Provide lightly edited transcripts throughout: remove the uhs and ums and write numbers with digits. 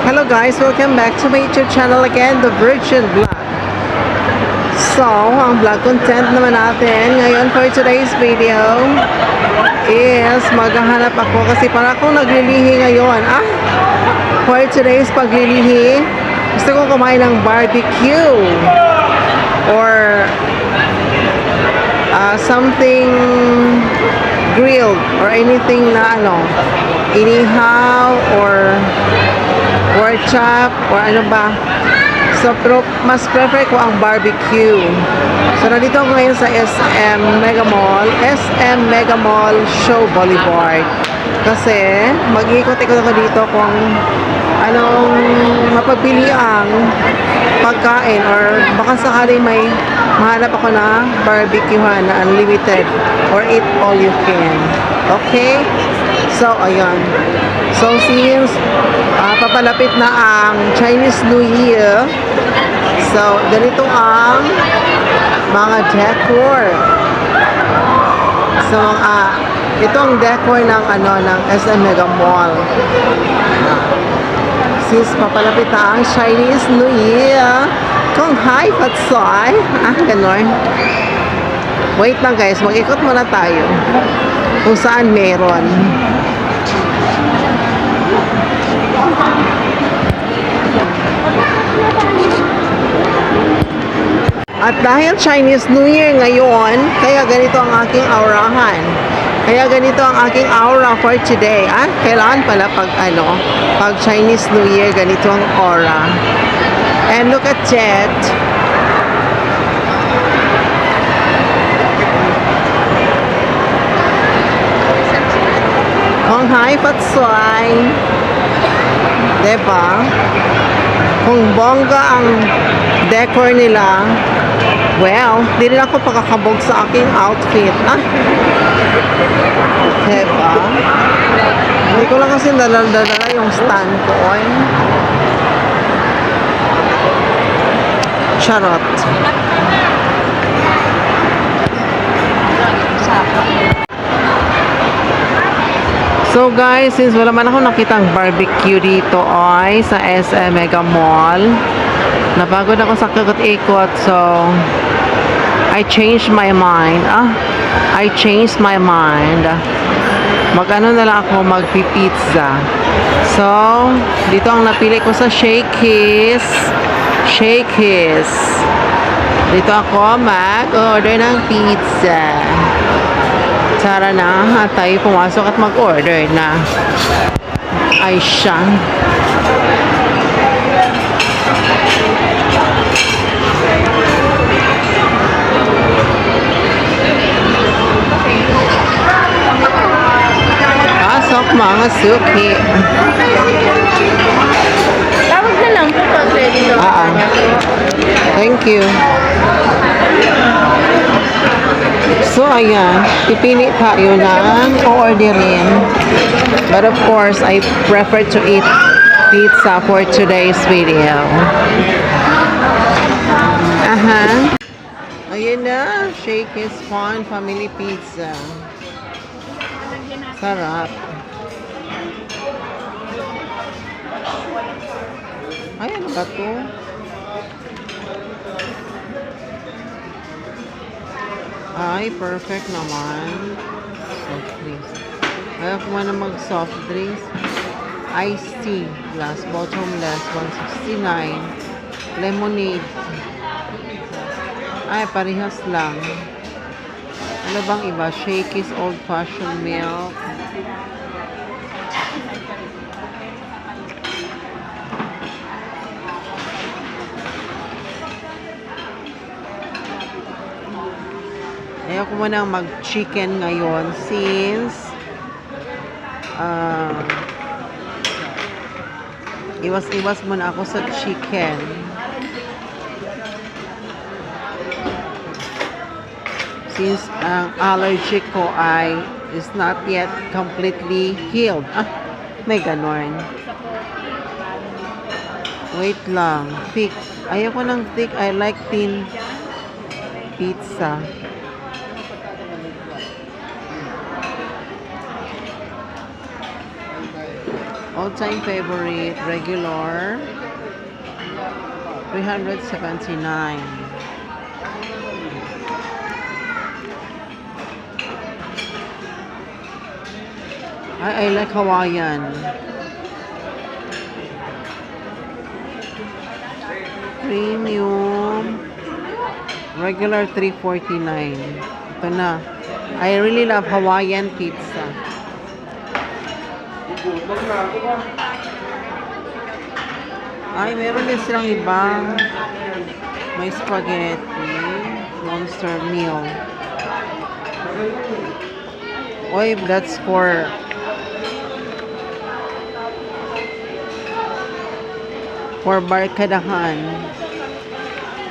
Hello guys, welcome back to my YouTube channel again, The Virgin Vlog. So, ang vlog content naman natin ngayon for today's video is maghahanap ako kasi para akong naglilihi ngayon. For today's paglilihi, gusto kong kumain ng barbecue or something grilled or anything na inihaw or pork chop or ano ba. So, pero mas prefer ko ang barbecue. So, nandito ako ngayon sa SM Mega Mall Show Boulevard. Kasi, mag-iikot-ikot ako dito kung anong mapabili ang pagkain or baka sakaling may mahanap ako na barbecuehan na unlimited or eat all you can. Okay? So, ayan. So, since papalapit na ang Chinese New Year, so, ganito ang mga decor. So, ito ang decor ng, ng SM Mega Mall. Since papalapit na ang Chinese New Year, kung hi, patsay. Ganon. Wait lang guys, mag-ikot muna tayo kung saan meron. At dahil Chinese New Year ngayon, kaya ganito ang aking aurahan. Kaya ganito ang aking aura for today. Kailangan pala pag Chinese New Year, ganito ang aura. And look at Jet. Kung hi, patsay. Diba? Kung bongga ang decor nila, well, di rin ako pagkakabog sa aking outfit. Diba? Hindi ko lang kasi dala yung stand ko. Charot. So guys, since wala man ako nakitang barbecue dito sa SM Mega Mall, napagod ako sa ikot-ikot, so I changed my mind. Mag-ano na lang ako, magpi-pizza. So, dito ang napili ko sa Shakey's. Dito ako mag-order ng pizza. Tara na, tayo pumasok at mag-order na. Ay siya. Pasok mga suki. Tawag na lang po pag ready na. Thank you. So, ayan. Pipili tayo ng orderin. But of course, I prefer to eat pizza for today's video. Ayun na. Shakey's Fun Family Pizza. Sarap. Ay, ano ba to? Ay, perfect naman. Soft drinks. Ayaw ko na mag-soft drinks. Iced tea. Glass bottomless. 169. Lemonade. Ay, parehas lang. Ano bang iba? Shakey's Old Fashioned Milk. Ayaw ko muna mag-chicken ngayon since iwas-iwas muna ako sa chicken. Since ang allergic ko is not yet completely healed. May ganon. Wait lang. Thick. Ayaw ko ng thick. I like thin pizza. All-time favorite, regular, 379. I like Hawaiian. Premium, regular 349. Ito na. I really love Hawaiian pizza. Ay, meron din silang ibang. May spaghetti, monster meal. Oy, that's for barkadahan.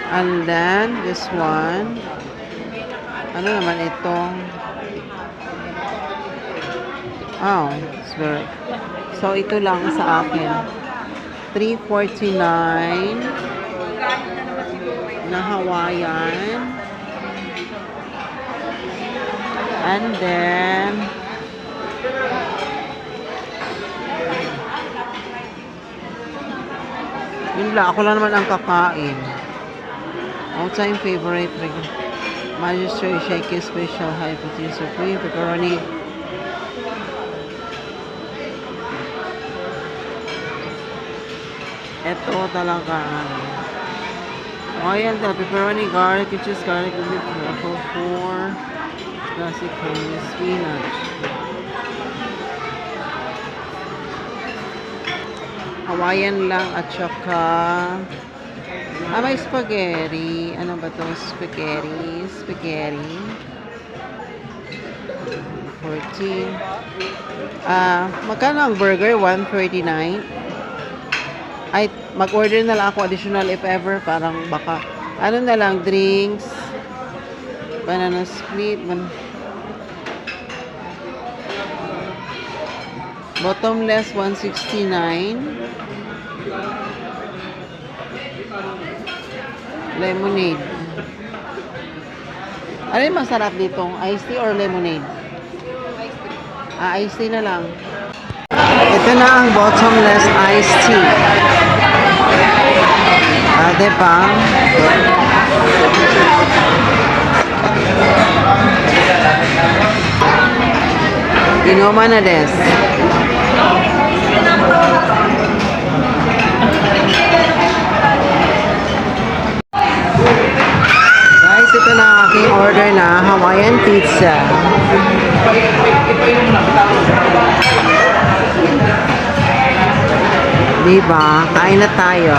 And then, this one. Ano naman ito? Oh, it's very... So, ito lang sa akin. 349 na Hawaiian. And then, yun lang. Ako lang naman ang kakain. All-time favorite. Magistrate Shaky Special High Protein Supreme Pepperoni. Ito talaga. Ayan na. Pepperoni, garlic, cheese, garlic, with truffle 4. Classic creamy spinach. Hawaiian lang at saka may spaghetti. Ano ba to? Spaghetti. 14. Magkano ang burger? 139. Ay, mag-order na lang ako additional if ever. Parang baka, ano na lang, drinks, banana split, bottomless 169. Lemonade. Ano yung masarap dito? Iced tea or lemonade? Iced tea na lang. Ito na ang bottomless iced tea. Diba? Inuman na des. Guys, ito na ang aking order na Hawaiian pizza. Diba? Kain na tayo.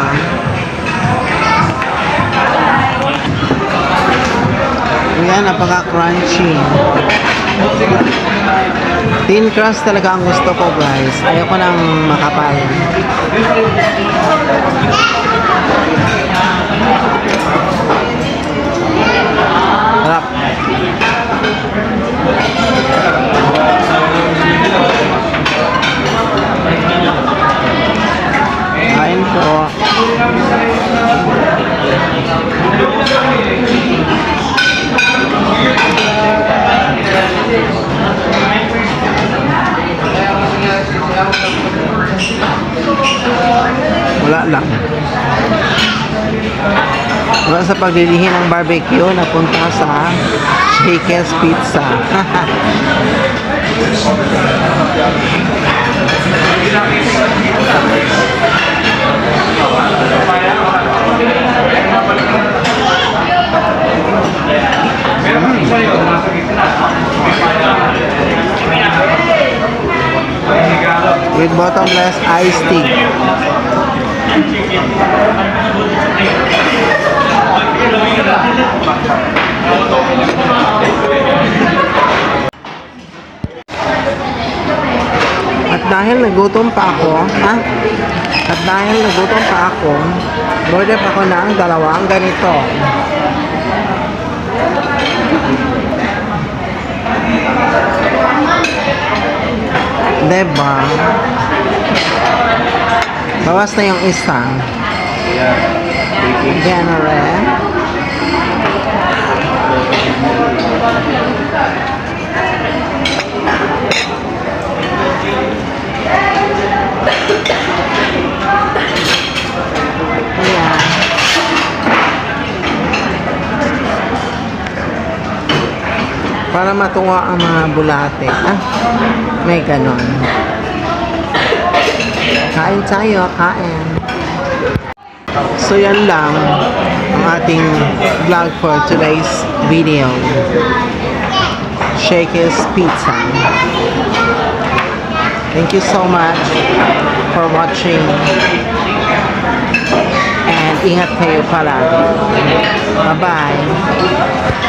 Ayan, napaka-crunchy. Thin crust talaga ang gusto ko, guys. Ayoko nang makapal. Sarap. Kain po. Wala lang. Wala sa paglilihin ng barbecue, napunta sa Shakey's Pizza. With bottomless iced tea. At dahil nagutom pa ako, order pa ako ng dalawang ganito. Diba? Bawas na yung isa. General. Para matuwa ang mga bulate. Ah, may ganon. Kain tayo, kain. So yan lang ang ating vlog for today's video. Shakey's Pizza. Thank you so much for watching. And ingat kayo palagi. Bye-bye.